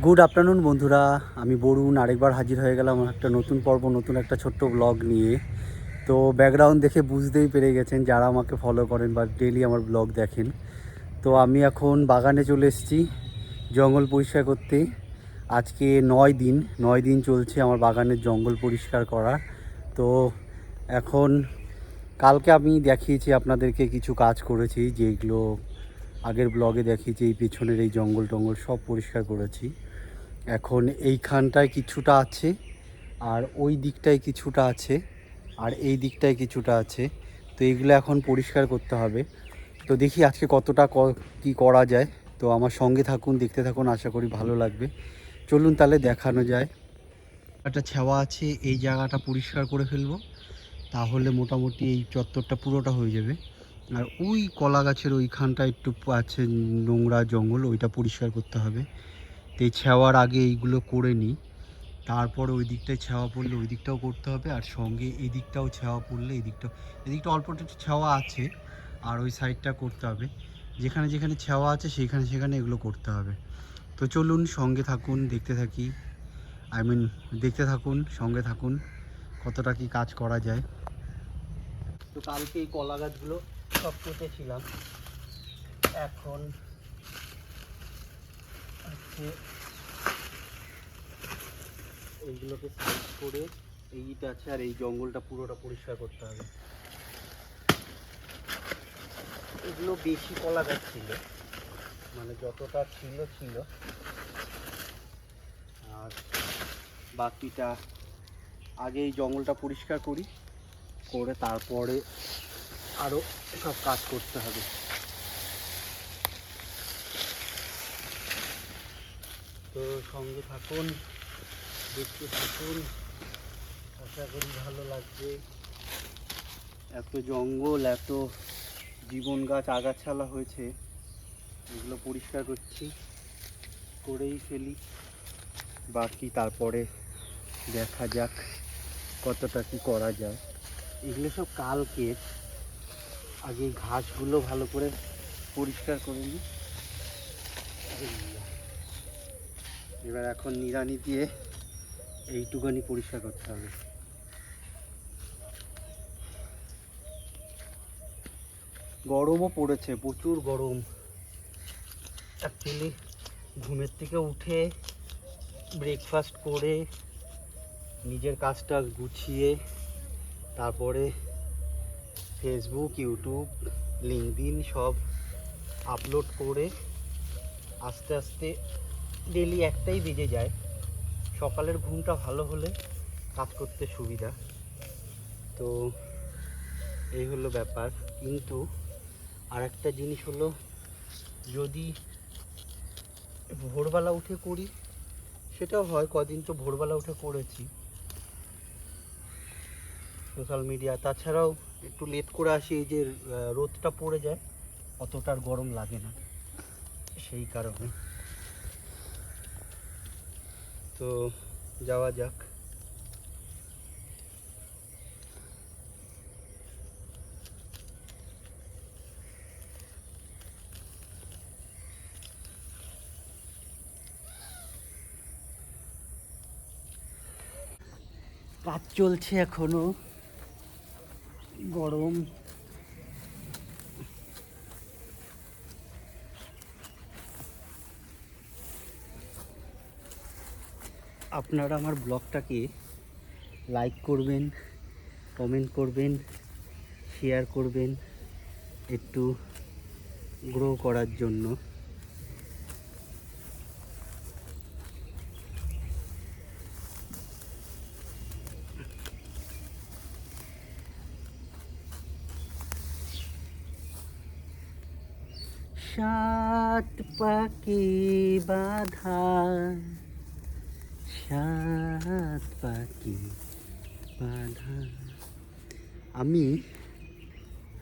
Good afternoon বন্ধুরা, আমি বরুণ আরেকবার হাজির হয়ে গেলাম একটা নতুন পর্ব, নতুন একটা ছোট্ট ব্লগ নিয়ে। তো ব্যাকগ্রাউন্ড দেখে বুঝতেই পেরে গেছেন যারা আমাকে ফলো করেন বা ডেলি আমার ব্লগ দেখেন। তো আমি এখন বাগানে চলে এসেছি জঙ্গল পরিষ্কার করতে। আজকে 9 দিন চলছে আমার বাগানের জঙ্গল পরিষ্কার করা। তো এখন কালকে আমি দেখিয়েছি আপনাদেরকে কিছু কাজ করেছি, যেগুলো আগের ব্লগে দেখিয়েছি। এই পেছনের এই জঙ্গল টঙ্গল সব পরিষ্কার করেছি। এখন এইখানটায় কিছুটা আছে, আর ওই দিকটায় কিছুটা আছে, আর এই দিকটায় কিছুটা আছে। তো এইগুলো এখন পরিষ্কার করতে হবে। তো দেখি আজকে কতটা কি করা যায়। তো আমার সঙ্গে থাকুন, দেখতে থাকুন, আশা করি ভালো লাগবে। চলুন তাহলে দেখানো যায়। একটা ছেওয়া আছে, এই জায়গাটা পরিষ্কার করে ফেলবো, তাহলে মোটামুটি এই চত্বরটা পুরোটা হয়ে যাবে। আর ওই কলা গাছের ওইখানটা একটু আছে নোংরা জঙ্গল, ওইটা পরিষ্কার করতে হবে। তো এই ছেওয়ার আগে এইগুলো করে নিই, তারপরে ওই দিকটায় ছেওয়া পড়লে ওই দিকটাও করতে হবে, আর সঙ্গে এই দিকটাও ছেওয়া পড়লে এদিকটা অল্প একটু ছেওয়া আছে, আর ওই সাইডটা করতে হবে। যেখানে যেখানে ছেওয়া আছে সেখানে সেখানে এগুলো করতে হবে। তো চলুন সঙ্গে থাকুন, দেখতে থাকি, দেখতে থাকুন, সঙ্গে থাকুন, কতটা কি কাজ করা যায়। তো কালকে এই কলা গাছগুলো সব কেটেছিলাম। এখন হচ্ছে এইগুলোকে সাইড করে এইটা আছে, আর এই জঙ্গলটা পুরোটা পরিষ্কার করতে হবে। এগুলো বেশি কলা গাছ ছিল, মানে যতটা ছিল ছিল, আর বাকিটা আগে এই জঙ্গলটা পরিষ্কার করি, করে তারপরে আরও সব কাজ করতে হবে। তো সঙ্গে থাকুন, দেখতে থাকুন, আশা করি ভালো লাগবে। এত জঙ্গল, এত জীবন গাছ আগাছালা হয়েছে, এগুলো পরিষ্কার করছি, করেই ফেলি, বাকি তারপরে দেখা যাক কতটা কি করা যায়। এগুলো সব কালকে, আগে ঘাসগুলো ভালো করে পরিষ্কার করে নিই। এবার এখন নিড়ানি দিয়ে এইটুকানি পরিষ্কার করতে হবে। গরমও পড়েছে, প্রচুর গরম। অ্যাকচুয়ালি ঘুমের থেকে উঠে ব্রেকফাস্ট করে নিজের কাজটা গুছিয়ে তারপরে ফেসবুক, ইউটিউব, লিঙ্কডইন সব আপলোড করে আস্তে আস্তে ডেলি একটাই বেজে যায়। সকালের ঘুমটা ভালো হলে কাজ করতে সুবিধা। তো এই হলো ব্যাপার। কিন্তু আর একটা জিনিস হলো, যদি ভোরবেলা উঠে করি সেটাও হয়, কদিন তো ভোরবেলা উঠে করেছি সোশ্যাল মিডিয়া। তাছাড়াও একটু লেট করে আসি, এই যে রোদটা পড়ে যায়, অতটা আর গরম লাগে না, সেই কারণে। তো যাওয়া যাক। কাজ চলছে এখনো, গরম। আপনারা আমার ব্লগটাকে লাইক করবেন, কমেন্ট করবেন, শেয়ার করবেন, একটু গ্রো করার জন্য। সাত পাকে বাঁধা, সাত পাকে বাঁধা। আমি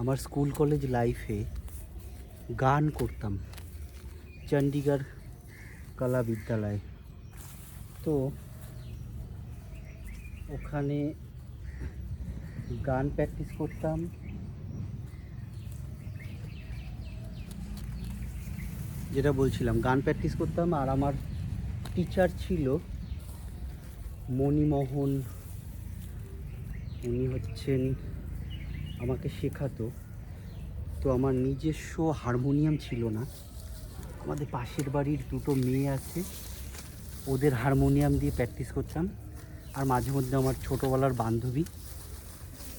আমার স্কুল কলেজ লাইফে গান করতাম চণ্ডীগড় কলা বিদ্যালয়। তো ওখানে গান প্র্যাকটিস করতাম। যেটা বলছিলাম, গান প্র্যাকটিস করতাম, আর আমার টিচার ছিল মণিমোহন, উনি হচ্ছেন আমাকে শেখাতো। তো আমার নিজস্ব হারমোনিয়াম ছিল না, আমাদের পাশের বাড়ির দুটো মেয়ে আছে, ওদের হারমোনিয়াম দিয়ে প্র্যাকটিস করতাম। আর মাঝে মধ্যে আমার ছোটোবেলার বান্ধবী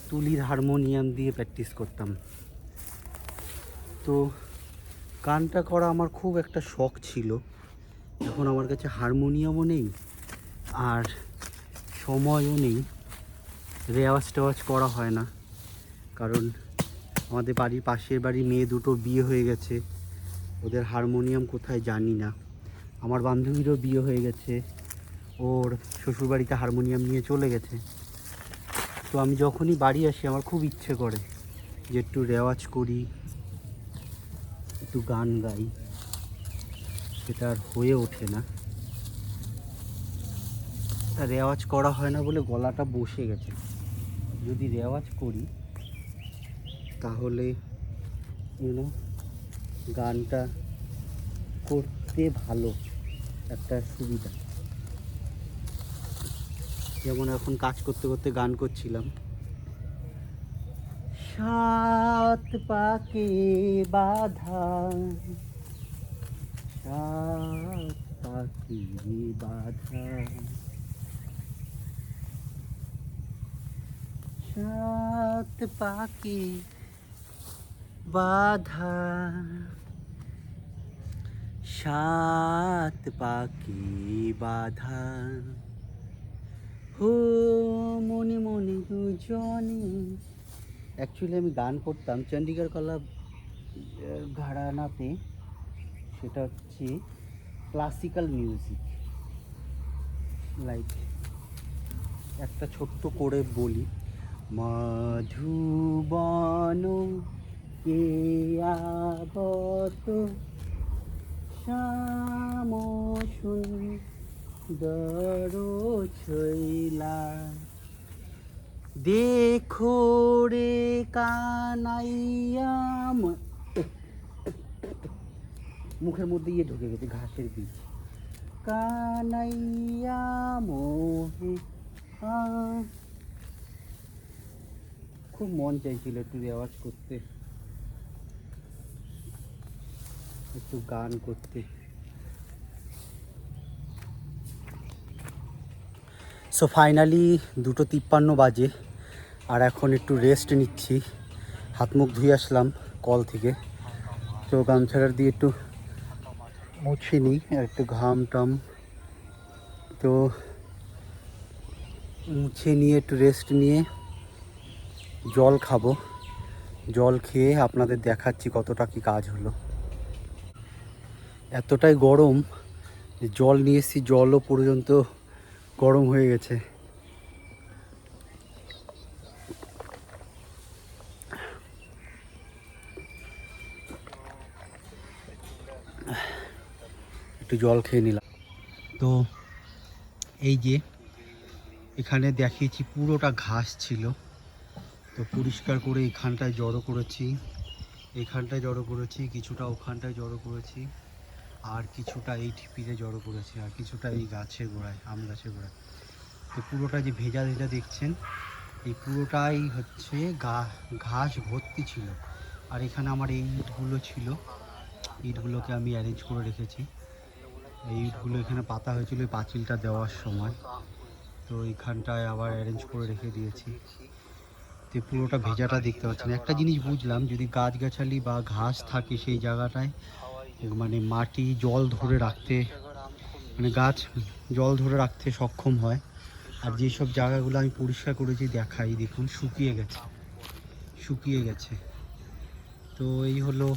তুলির হারমোনিয়াম দিয়ে প্র্যাকটিস করতাম। তো গানটা করা আমার খুব একটা শখ ছিল। এখন আমার কাছে হারমোনিয়ামও নেই আর সময়ও নেই, রেওয়াজ টেওয়াজ করা হয় না। কারণ আমাদের বাড়ির পাশের বাড়ির মেয়ে দুটো বিয়ে হয়ে গেছে, ওদের হারমোনিয়াম কোথায় জানি না। আমার বান্ধবীরও বিয়ে হয়ে গেছে, ওর শ্বশুরবাড়িতে হারমোনিয়াম নিয়ে চলে গেছে। তো আমি যখনই বাড়ি আসি আমার খুব ইচ্ছে করে যে একটু রেওয়াজ করি, একটু গান গাই, সেটা আর হয়ে ওঠে না। রেওয়াজ করা হয় না বলে গলাটা বসে গেছে। যদি রেওয়াজ করি তাহলে গানটা করতে ভালো একটা সুবিধা। যেমন এখন কাজ করতে করতে গান করছিলাম, সাত পাকে বাধা, সাত পাকে বাধা, সাত পাকে বাধা, সাত পাকে বাধা, হো মনে মনে দুজনে। অ্যাকচুয়ালি আমি গান করতাম চণ্ডীগড় কলা ঘরানাতে, সেটা হচ্ছে ক্লাসিক্যাল মিউজিক। লাইক একটা ছোট্ট করে বলি, মধুবন কে আবত শ্যাম সুন্দর ছইলা, দেখো রে কানাইয়া, মুখের মধ্যে ইয়ে ঢুকে গেছে ঘাসের বীজ, কানাইয়া মোহে। খুব মন চাইছিল একটু রেওয়াজ করতে, একটু গান করতে। সো ফাইনালি 2:53 বাজে, আর এখন একটু রেস্ট নিচ্ছি। হাত মুখ ধুয়ে আসলাম কল থেকে, তো গামছাড়া দিয়ে একটু মুছে নিই আর একটু ঘাম টাম, তো মুছে নিয়ে একটু রেস্ট নিয়ে জল খাবো। জল খেয়ে আপনাদের দেখাচ্ছি কতটা কি কাজ হলো। এতটাই গরম যে জল নিয়ে এসেছি, জলও পর্যন্ত গরম হয়ে গেছে। একটু জল খেয়ে নিলাম। তো এই যে এখানে দেখিয়েছি পুরোটা ঘাস ছিল, তো পরিষ্কার করে এখানটায় জড়ো করেছি, এখানটায় জড়ো করেছি, কিছুটা ওখানটায় জড়ো করেছি, আর কিছুটা এই ঢিপিতে জড়ো করেছি, আর কিছুটা এই গাছের গোড়ায়, আম গাছের গোড়ায়। তো পুরোটা যে ভেজা ভেজা দেখছেন, এই পুরোটাই হচ্ছে ঘাস ভর্তি ছিল। আর এখানে আমার এই ইটগুলো ছিল, ইটগুলোকে আমি অ্যারেঞ্জ করে রেখেছি। এই ইটগুলো এখানে পাতা হয়েছিল এই পাঁচিলটা দেওয়ার সময়, তো এইখানটায় আবার অ্যারেঞ্জ করে রেখে দিয়েছি। তো পুরোটা ভেজাটা দেখতে পাচ্ছেন। একটা জিনিস বুঝলাম, যদি গাছগাছালি বা ঘাস থাকে সেই জায়গাটায় মানে মাটি জল ধরে রাখতে, মানে গাছ জল ধরে রাখতে সক্ষম হয়। আর যেসব জায়গাগুলো আমি পরিষ্কার করেছি দেখাই, দেখুন শুকিয়ে গেছে, শুকিয়ে গেছে। তো এই হলো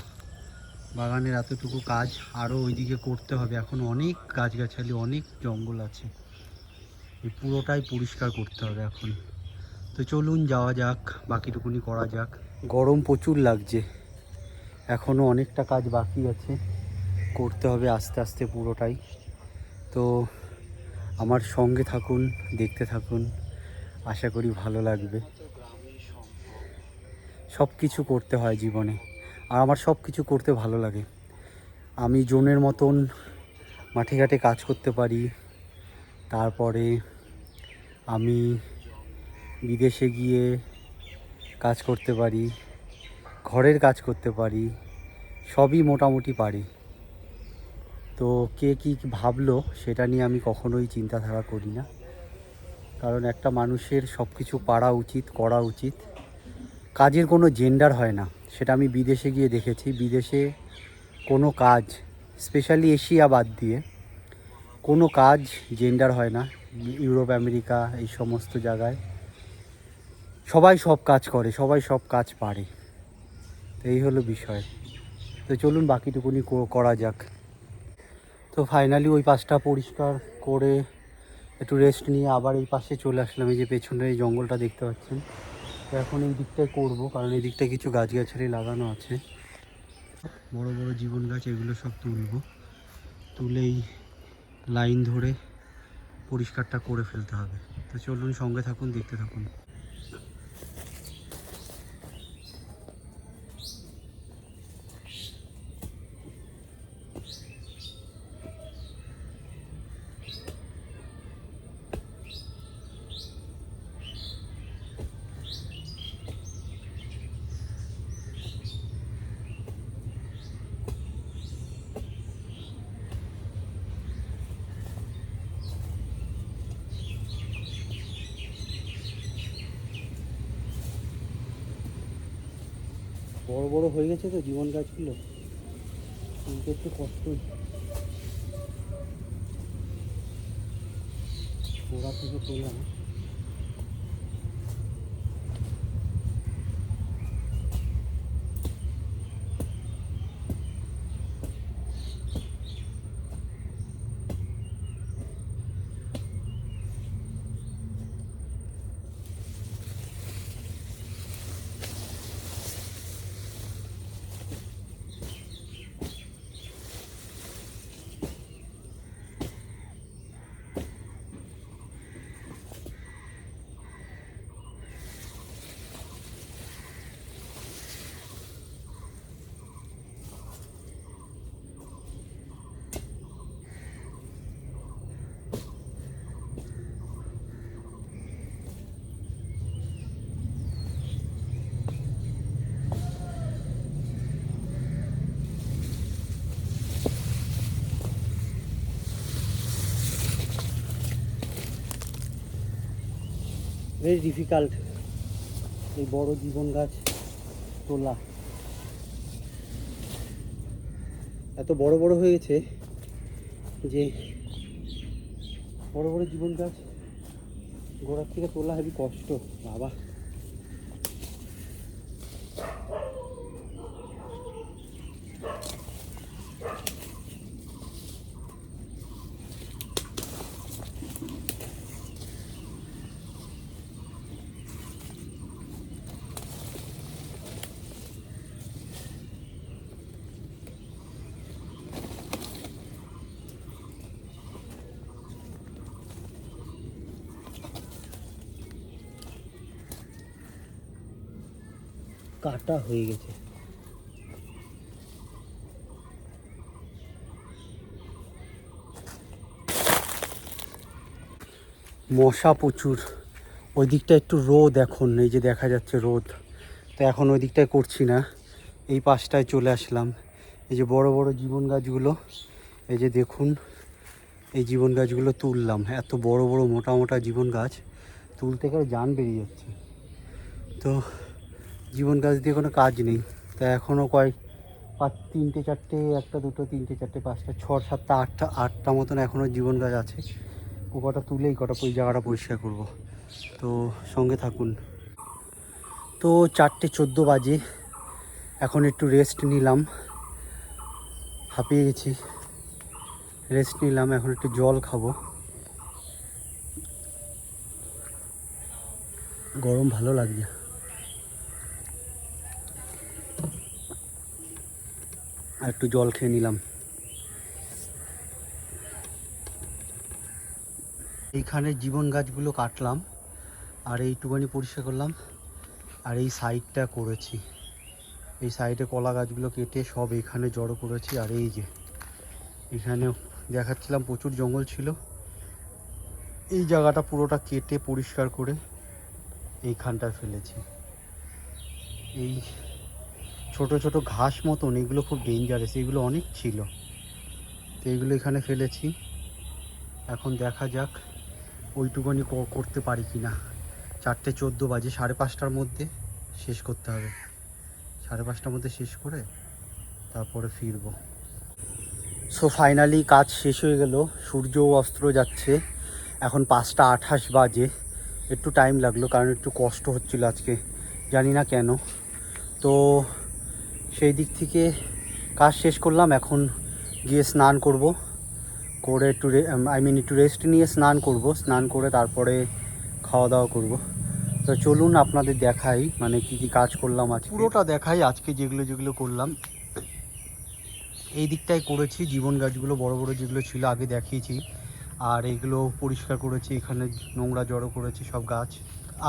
বাগানের এতটুকু কাজ, আরও ওইদিকে করতে হবে। এখন অনেক গাছগাছালি, অনেক জঙ্গল আছে, এই পুরোটাই পরিষ্কার করতে হবে এখন। তো চলুন যাওয়া যাক, বাকিটুকুনি করা যাক। গরম প্রচুর লাগছে, এখনও অনেকটা কাজ বাকি আছে, করতে হবে আস্তে আস্তে পুরোটাই। তো আমার সঙ্গে থাকুন, দেখতে থাকুন, আশা করি ভালো লাগবে। সব কিছু করতে হয় জীবনে, আর আমার সব কিছু করতে ভালো লাগে। আমি জোনের মতন মাঠে ঘাটে কাজ করতে পারি। তারপরে আমি বিদেশে গিয়ে কাজ করতে পারি, ঘরের কাজ করতে পারি, সবই মোটামুটি পারি। তো কে কী ভাবলো সেটা নিয়ে আমি কখনোই চিন্তাধারা করি না, কারণ একটা মানুষের সব কিছু পারা উচিত, করা উচিত। কাজের কোনো জেন্ডার হয় না, সেটা আমি বিদেশে গিয়ে দেখেছি। বিদেশে কোনো কাজ, স্পেশালি এশিয়া বাদ দিয়ে কোনো কাজ জেন্ডার হয় না। ইউরোপ, আমেরিকা এই সমস্ত জায়গায় সবাই সব কাজ করে, সবাই সব কাজ পারে। তো এই হলো বিষয়। তো চলুন বাকিটুকুনি করা যাক। তো ফাইনালি ওই পাশটা পরিষ্কার করে একটু রেস্ট নিয়ে আবার এই পাশে চলে আসলাম। এই যে পেছনের এই জঙ্গলটা দেখতে পাচ্ছেন, তো এখন এই দিকটায় করবো, কারণ এই দিকটায় কিছু গাছগাছালি লাগানো আছে, বড় বড় জীবন গাছ, এগুলো সব তুলবো। তুলেই লাইন ধরে পরিষ্কারটা করে ফেলতে হবে। তো চলুন সঙ্গে থাকুন, দেখতে থাকুন। বড় বড় হয়ে গেছে তো জীবন গাছগুলো, কিন্তু একটু কষ্ট, গোড়া থেকে তোলা। ভেরি ডিফিকাল্ট এই বড় জীবন গাছ তোলা। এত বড় বড় হয়ে গেছে যে বড় বড় জীবন গাছ গোড়ার থেকে তোলা হেবি কষ্ট বাবা। কাটা হয়ে গেছে। মশা প্রচুর। ওই দিকটা একটু রোদ, এখন এই যে দেখা যাচ্ছে রোদ, তো এখন ওই দিকটায় করছি না, এই পাশটায় চলে আসলাম। এই যে বড় বড় জীবন গাছগুলো, এই যে দেখুন, এই জীবন গাছগুলো তুললাম। এত বড় বড় মোটা মোটা জীবন গাছ তুলতে গেলে জান বেরিয়ে যাচ্ছে। তো জীবন গাছ দিয়ে কোনো কাজ নেই। তা এখনও তিনটে চারটে, একটা দুটো তিনটে চারটে পাঁচটা ছয় সাতটা আটটা মতন এখনও জীবন গাছ আছে। কটা তুলেই ওই জায়গাটা পরিষ্কার করব। তো সঙ্গে থাকুন। তো 4:14 বাজে, এখন একটু রেস্ট নিলাম, হাঁপিয়ে গেছি, রেস্ট নিলাম। এখন একটু জল খাবো, গরম ভালো লাগছে। আর একটু জল খেয়ে নিলাম। এইখানে জীবন গাছগুলো কাটলাম আর এইটুখানি পরিষ্কার করলাম, আর এই সাইডটা করেছি। এই সাইডে কলা গাছগুলো কেটে সব এখানে জড়ো করেছি। আর এই যে এখানেও দেখাচ্ছিলাম প্রচুর জঙ্গল ছিল। এই জায়গাটা পুরোটা কেটে পরিষ্কার করে এইখানটায় ফেলেছি। এই ছোট ছোট ঘাস মতন এগুলো খুব ডেঞ্জারাস, এগুলো অনেক ছিল, তো এগুলো এখানে ফেলেছি। এখন দেখা যাক ওইটুকুনি করতে পারি কি না। 4:14 বাজে, 5:30টার মধ্যে শেষ করতে হবে। 5:30টার মধ্যে শেষ করে তারপরে ফিরবো। সো ফাইনালি কাজ শেষ হয়ে গেল, সূর্যও অস্ত যাচ্ছে। এখন 5:28 বাজে। একটু টাইম লাগলো কারণ একটু কষ্ট হচ্ছিল আজকে, জানি না কেন। তো সেই দিক থেকে কাজ শেষ করলাম। এখন গিয়ে স্নান করব, করে একটু একটু রেস্ট নিয়ে স্নান করব। স্নান করে তারপরে খাওয়া দাওয়া করব। তো চলুন আপনাদের দেখাই মানে কি কি কাজ করলাম আজ, পুরোটা দেখাই আজকে যেগুলো যেগুলো করলাম। এই দিকটায় করেছি জীবন গাছগুলো, বড় বড় যেগুলো ছিল আগে দেখিয়েছি, আর এইগুলো পরিষ্কার করেছি। এখানে নোংরা জড়ো করেছি সব গাছ,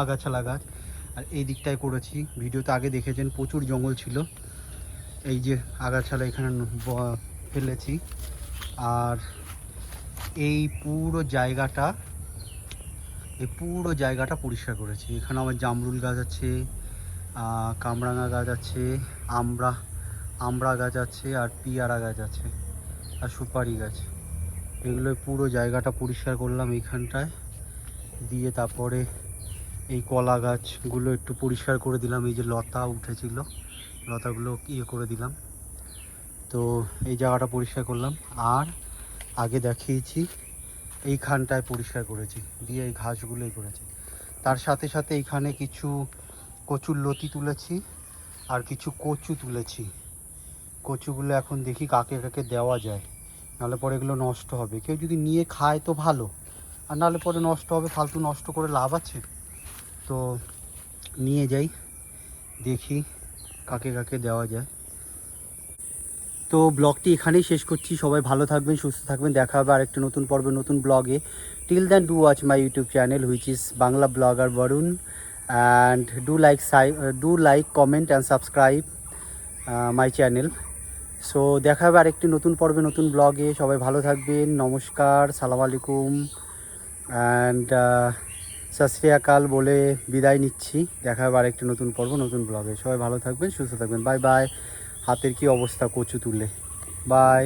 আগাছালা গাছ। আর এই দিকটায় করেছি, ভিডিওতে আগে দেখেছেন প্রচুর জঙ্গল ছিল। এই যে আগাছালা এখানে ফেলেছি। আর এই পুরো জায়গাটা পরিষ্কার করেছি। এখানে আমার জামরুল গাছ আছে, কামরাঙা গাছ আছে, আমড়া গাছ আছে, আর পিয়ারা গাছ আছে, আর সুপারি গাছ। এগুলো পুরো জায়গাটা পরিষ্কার করলাম এইখানটায় দিয়ে। তারপরে এই কলা গাছগুলো একটু পরিষ্কার করে দিলাম। এই যে লতা উঠেছিল, লতাগুলো করে দিলাম। তো এই জায়গাটা পরিষ্কার করলাম। আর আগে দেখিয়েছি এইখানটায় পরিষ্কার করেছি, দিয়ে এই ঘাসগুলোই করেছি। তার সাথে সাথে এইখানে কিছু কচুর লতি তুলেছি আর কিছু কচু তুলেছি। কচুগুলো এখন দেখি কাকে কাকে দেওয়া যায়, নাহলে পরে এগুলো নষ্ট হবে। কেউ যদি নিয়ে খায় তো ভালো, আর নাহলে পরে নষ্ট হবে, ফালতু নষ্ট করে লাভ আছে। তো নিয়ে যাই, দেখি কাকে কাকে দেওয়া যায়। তো ব্লগটি এখানেই শেষ করছি। সবাই ভালো থাকবেন, সুস্থ থাকবেন। দেখা হবে আরেকটি নতুন পর্বে, নতুন ব্লগে। Till then do watch my YouTube channel which is Bangla blogger Barun, and do like comment and subscribe my channel. So দেখা হবে আরেকটি নতুন পর্বে, নতুন ব্লগে। সবাই ভালো থাকবেন। নমস্কার, সালাম আলাইকুম, অ্যান্ড সত শ্রী আকাল বলে বিদায় নিচ্ছি। দেখা হবে আরেকটি নতুন পর্ব, নতুন ব্লগে। সবাই ভালো থাকবেন, সুস্থ থাকবেন। Bye bye. হাতের কি অবস্থা কচু তুলে। বাই।